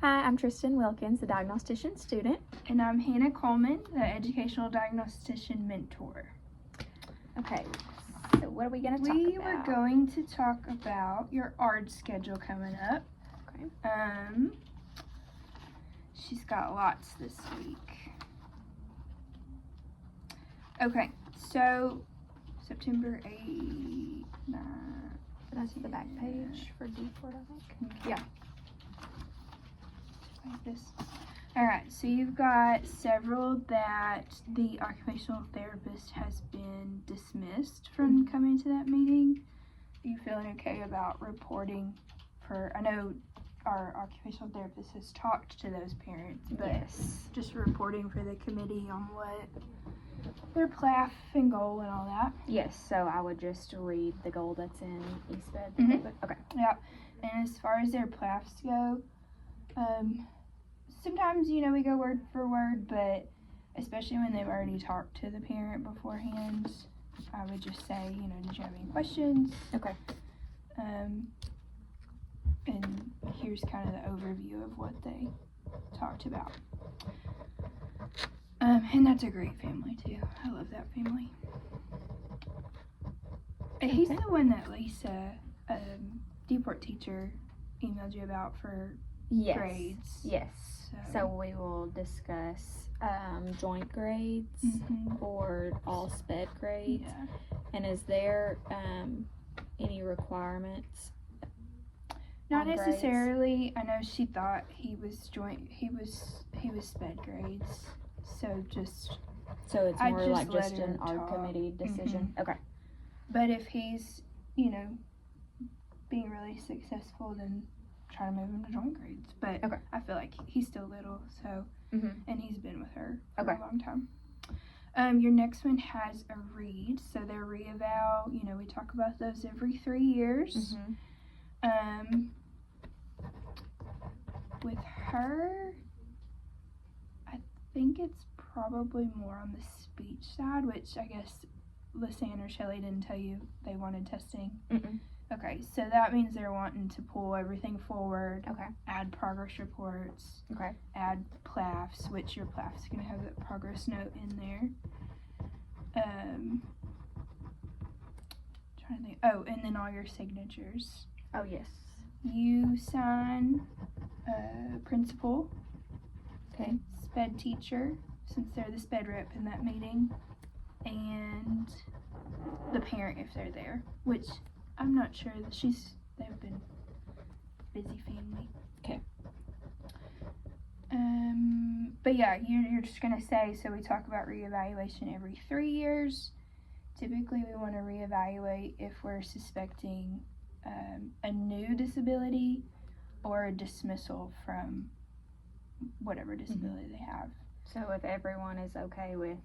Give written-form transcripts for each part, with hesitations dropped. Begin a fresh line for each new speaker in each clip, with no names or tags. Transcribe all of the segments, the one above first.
Hi, I'm Tristan Wilkins, the diagnostician student.
And I'm Hannah Coleman, the educational diagnostician mentor.
Okay, so what are we going to talk about?
We were going to talk about your ARD schedule coming up.
Okay.
She's got lots this week. Okay, so September 8th, 9th.
That's the back page for D4, I think.
Okay.
Yeah.
Like this. Alright, so you've got several that the occupational therapist has been dismissed from coming to that meeting. Are you feeling okay about reporting I know our occupational therapist has talked to those parents, but
yes,
just reporting for the committee on what their PLAF and goal and all that.
Yes, so I would just read the goal that's in EastBed.
Mm-hmm.
Okay.
Yeah, and as far as their PLAFs go, sometimes, we go word for word, but especially when they've already talked to the parent beforehand, I would just say, did you have any questions?
Okay.
And here's kind of the overview of what they talked about. And that's a great family too. I love that family. And he's the one that Lisa, Deport teacher, emailed you about for grades.
Yes. So we will discuss joint grades or all SPED grades.
Yeah.
And is there any requirements?
Not necessarily. Grades? I know she thought he was SPED grades. So
it's more like just an ARD committee decision. Okay.
But if he's, being really successful, then try to move him to joint grades. But I feel like he's still little, so and he's been with her for a long time. Your next one has a read, so their re-eval, we talk about those every 3 years. With her, I think it's probably more on the speech side, which I guess Lisanne or Shelley didn't tell you they wanted testing. Okay, so that means they're wanting to pull everything forward.
Okay.
Add progress reports.
Okay.
Add PLAFs, which your PLAF's going to have that progress note in there. Trying to think. Oh, and then all your signatures.
Oh, yes.
You sign principal.
Okay.
SPED teacher, since they're the SPED rep in that meeting. And the parent if they're there, which I'm not sure that they've been busy family.
Okay.
But yeah, you're just gonna say, so we talk about reevaluation every 3 years. Typically we want to reevaluate if we're suspecting a new disability or a dismissal from whatever disability they have.
So if everyone is okay with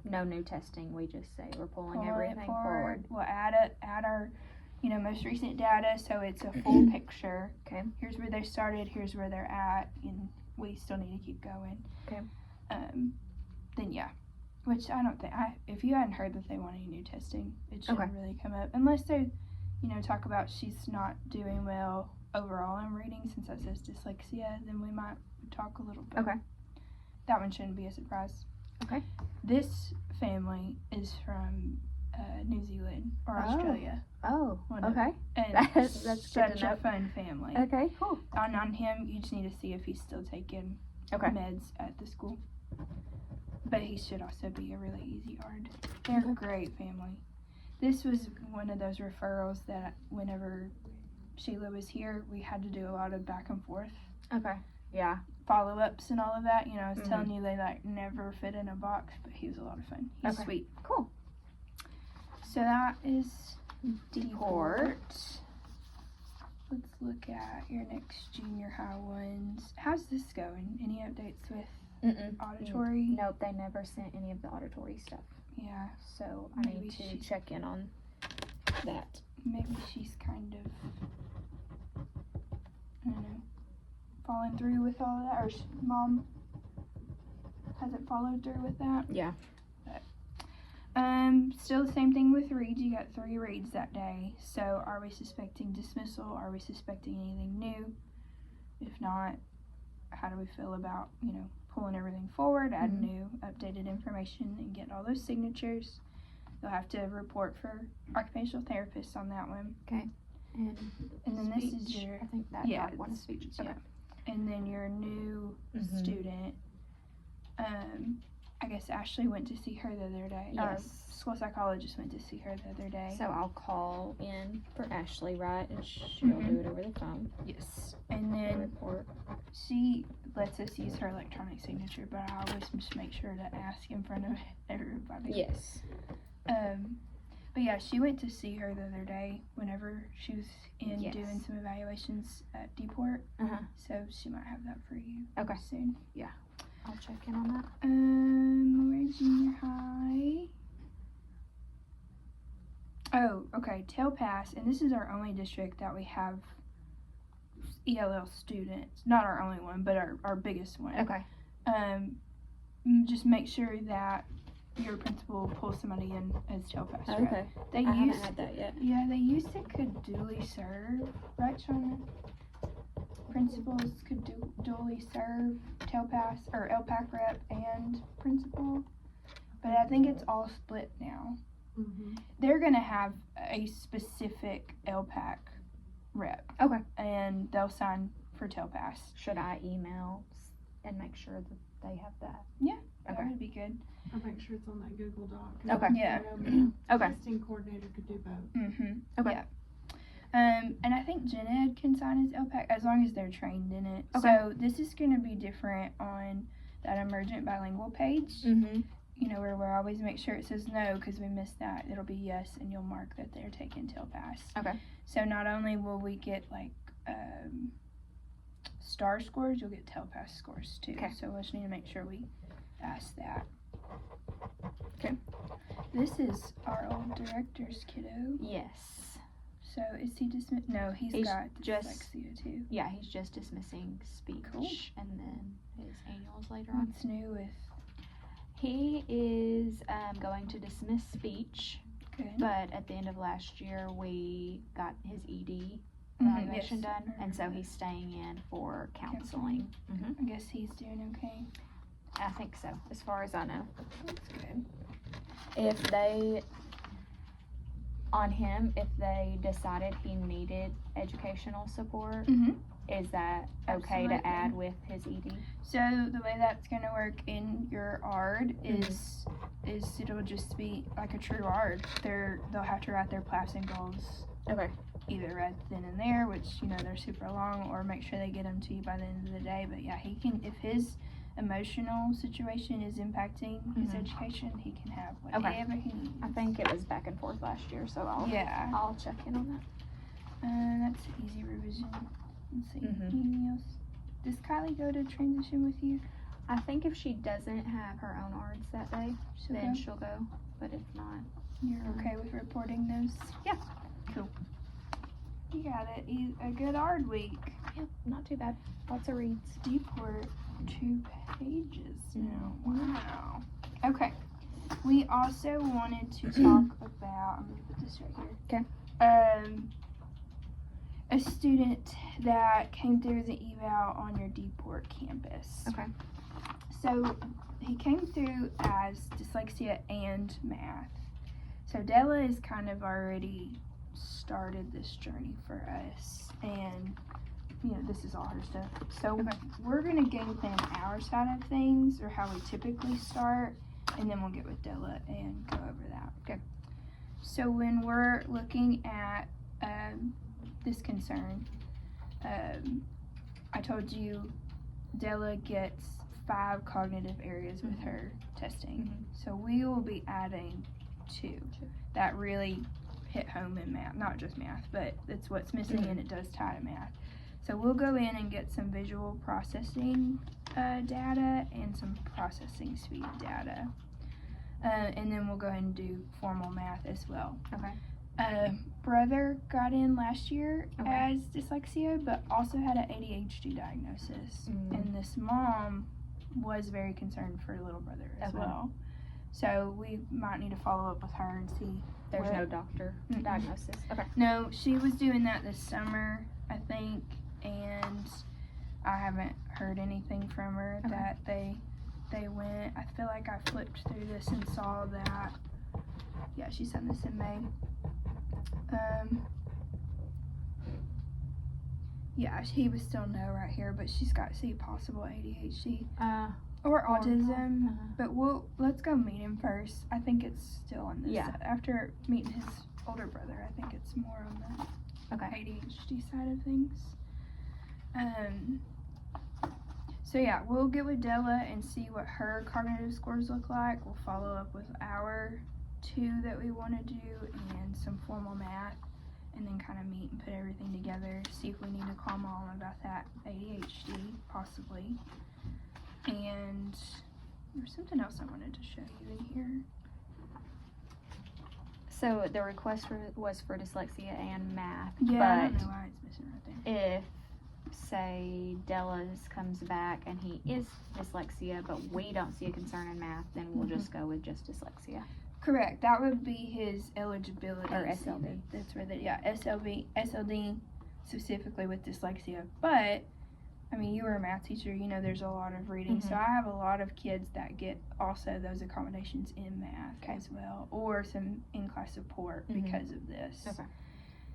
no new testing, we just say we're pulling everything forward.
We'll add our most recent data, so it's a full picture.
Okay.
Here's where they started, here's where they're at, and we still need to keep going.
Okay.
Then yeah, which I don't think, if you hadn't heard that they want any new testing, it shouldn't really come up. Unless they, talk about she's not doing well overall in reading, since that says dyslexia, then we might talk a little bit.
Okay.
That one shouldn't be a surprise.
Okay.
This family is from New Zealand or Australia.
Oh, okay.
And
that's
such a fun family.
Okay, cool.
On him, you just need to see if he's still taking meds at the school. But he should also be a really easy ARD. They're a great family. This was one of those referrals that whenever Sheila was here, we had to do a lot of back and forth.
Okay. Yeah.
Follow-ups and all of that. I was telling you they never fit in a box, but he was a lot of fun. He's sweet.
Cool.
So that is
Deport.
Let's look at your next junior high ones. How's this going? Any updates with auditory?
Nope, they never sent any of the auditory stuff.
Yeah.
So I need to check in on that.
Maybe she's kind of, I don't know, following through with all of that, or mom hasn't followed through with that.
Yeah.
But, still the same thing with reads. You got 3 reads that day. So are we suspecting dismissal? Are we suspecting anything new? If not, how do we feel about, pulling everything forward, add new updated information, and get all those signatures. You'll have to report for occupational therapists on that one.
Okay. And
then
speech.
This is your,
I think that
yeah,
one is speech. Okay.
Yeah. And then your new student. I guess Ashley went to see her the other day.
Yes.
Our school psychologist went to see her the other day.
So I'll call in for Ashley, right? And she'll do it over the phone.
Yes. And then
report.
She lets us use her electronic signature, but I always just make sure to ask in front of everybody.
Yes.
But yeah, she went to see her the other day whenever she was in
Yes.
doing some evaluations at Deport. So she might have that for you soon.
Yeah. I'll check in on that.
We're junior high. Oh, okay. Tail Pass, and this is our only district that we have ELL students. Not our only one, but our biggest one.
Okay.
Just make sure that your principal pulls somebody in as Tail Pass.
Okay.
They
I haven't
used
had that yet.
Yeah, they used to could duly serve, right, Shauna? Principals could duly serve Tail Pass or LPAC rep and principal, but I think it's all split now. They're gonna have a specific LPAC rep.
Okay.
And they'll sign for Tail Pass.
Should I email and make sure that they have that?
Yeah. That
Okay.
would be good.
I'll make sure it's on that Google Doc.
Okay.
Yeah.
Okay.
Testing coordinator could do both.
Okay. Yeah. And I think Gen Ed can sign as LPAC as long as they're trained in it.
Okay.
So this is going to be different on that emergent bilingual page. Where we always make sure it says no because we missed that. It'll be yes, and you'll mark that they're taking Tail Pass.
Okay.
So not only will we get star scores, you'll get Tail Pass scores too.
Okay.
So we just need to make sure we pass that.
Okay.
This is our old director's kiddo.
Yes.
So is he dismissed? No, he's got
just
dyslexia too.
Yeah, he's just dismissing speech,
Cool.
and then his annuals later on.
What's new with?
He is going to dismiss speech,
Good.
but at the end of last year we got his ED evaluation
yes,
done,
I
and so
remember
he's staying in for counseling.
I guess he's doing okay.
I think so, as far as I know.
That's good.
If they decided he needed educational support, is that okay
Absolutely.
to add with his ED?
So the way that's going to work in your ARD is it'll just be like a true ARD. They'll have to write their passing goals
Okay.
either right then and there, which they're super long, or make sure they get them to you by the end of the day. But yeah, he can, if his emotional situation is impacting his education, he can have whatever he needs.
I think it was back and forth last year, so I'll check in on that.
That's an easy revision. Let's see. Anything else? Does Kylie go to transition with you?
I think if she doesn't have her own ARDs that day, then she'll go. But if not,
You're okay with reporting those?
Yeah.
Cool. You got it. A good ARD week.
yep, not too bad. Lots of reads.
Deport 2 pages now. Wow. Okay. We also wanted to talk about, I'm going to put this right here.
Okay.
A student that came through the eval on your Deport campus.
Okay.
So he came through as dyslexia and math. So Della has kind of already started this journey for us, and this is all her stuff. So we're gonna game plan our side of things, or how we typically start, and then we'll get with Della and go over that.
Okay.
So when we're looking at this concern, I told you Della gets 5 cognitive areas with her testing. So we will be adding 2 that really hit home in math, not just math, but it's what's missing and it does tie to math. So we'll go in and get some visual processing data and some processing speed data. And then we'll go ahead and do formal math as well.
Okay.
Brother got in last year as dyslexia, but also had an ADHD diagnosis. And this mom was very concerned for little brother as well. So we might need to follow up with her and see.
There's no doctor diagnosis. Okay.
No, she was doing that this summer, I think, and I haven't heard anything from her that they went. I feel like I flipped through this and saw that. Yeah, she sent this in May. Yeah, he was still no right here, but she's got possible ADHD or autism. But let's go meet him first. I think it's still on this.
Yeah.
After meeting his older brother, I think it's more on the ADHD side of things. So yeah, we'll get with Della and see what her cognitive scores look like. We'll follow up with our 2 that we want to do and some formal math, and then kind of meet and put everything together, see if we need to call Mom about that ADHD, possibly. And there's something else I wanted to show you in here.
So the request was for dyslexia and math.
Yeah,
but
I don't know why it's missing right there.
if, say, Della's comes back and he is dyslexia, but we don't see a concern in math, then we'll just go with just dyslexia.
Correct. That would be his eligibility.
Or SLD.
That's where SLD specifically with dyslexia. But, I mean, you were a math teacher, you know there's a lot of reading. So I have a lot of kids that get also those accommodations in math as well, or some in-class support because of this.
Okay.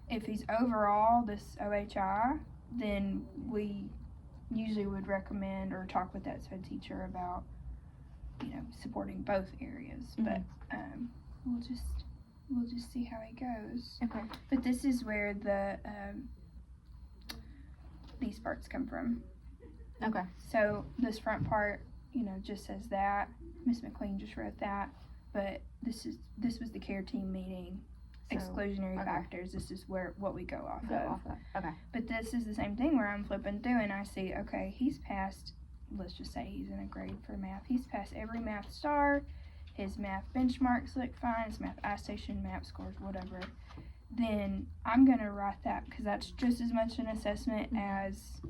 If he's overall this OHI, then we usually would recommend or talk with that SPED teacher about, supporting both areas. But we'll just see how it goes.
Okay.
But this is where the these parts come from.
Okay.
So this front part, just says that. Miss McQueen just wrote that. But this was the care team meeting.
So,
Exclusionary factors. This is what we go off of.
Okay.
But this is the same thing where I'm flipping through and I see, okay, he's passed, let's just say he's in a grade for math. He's passed every math star. His math benchmarks look fine. His math iStation, math scores, whatever. Then I'm going to write that because that's just as much an assessment as,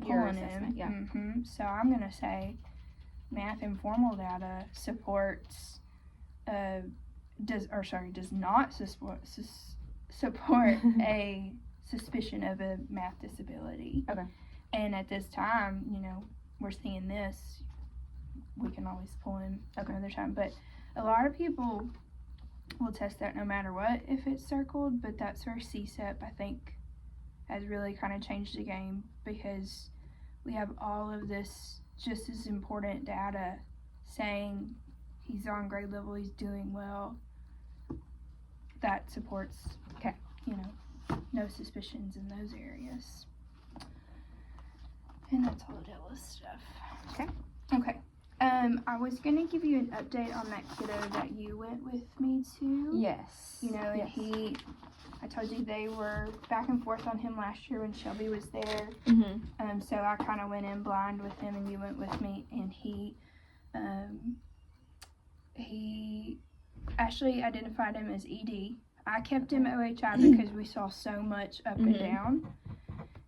pulling him.
Yeah.
So I'm going to say math informal data supports, does not support a suspicion of a math disability.
Okay.
And at this time, we're seeing this. We can always pull him another time. But a lot of people will test that no matter what if it's circled. But that's where CSEP, I think, has really kind of changed the game because we have all of this just as important data saying he's on grade level, he's doing well. That supports, no suspicions in those areas. And that's all Della's stuff. Okay. I was going to give you an update on that kiddo that you went with me to.
Yes.
And I told you they were back and forth on him last year when Shelby was there. So I kind of went in blind with him and you went with me, and he actually identified him as ED. I kept him OHI because we saw so much up and down.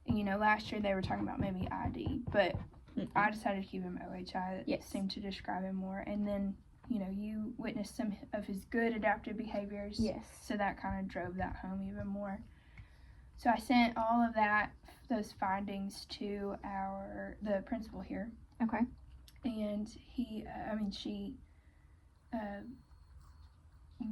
And, last year they were talking about maybe ID, but I decided to keep him OHI. It seemed to describe him more. And then, you witnessed some of his good adaptive behaviors.
Yes.
So that kind of drove that home even more. So I sent all of those findings to the principal here.
Okay.
And she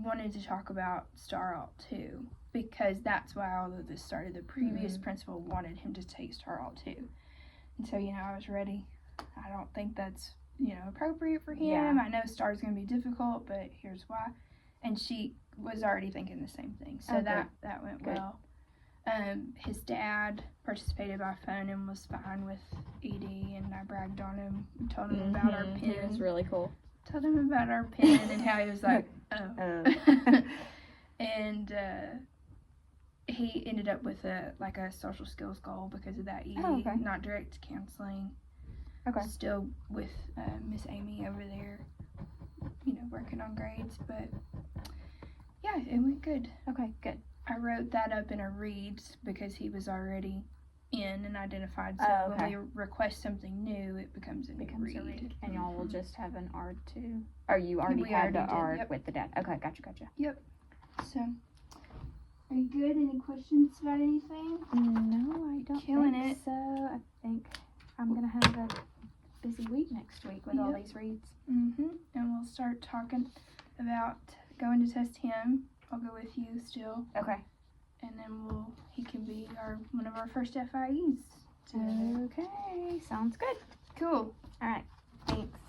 wanted to talk about Star Alt 2 because that's why all of this started. The previous principal wanted him to take Star Alt 2. And so, I was ready. I don't think that's, appropriate for him.
Yeah.
I know Star's going to be difficult, but here's why. And she was already thinking the same thing. So that went well. His dad participated by phone and was fine with ED, and I bragged on him, told him about our pen.
It was really cool.
Told him about our pen and how he was like, oh. And he ended up with a social skills goal because of that ED, not direct counseling.
Okay.
Still with Miss Amy over there, working on grades, but yeah, it went good.
Okay, good.
I wrote that up in a reads because he was already in and identified. So when we request something new, it becomes a read.
And y'all will just have an ARD too? Or you already had the ARD with the dad? Okay, gotcha.
Yep. So Are you good? Any questions about anything?
No, I don't
Killing
think
it.
so. I think I'm gonna have a busy week next week with all
Yep.
these reads.
Mm-hmm. And we'll start talking about going to test him. I'll go with you still.
Okay.
And then he can be one of our first FIEs together.
Okay, sounds good.
Cool.
All right, thanks.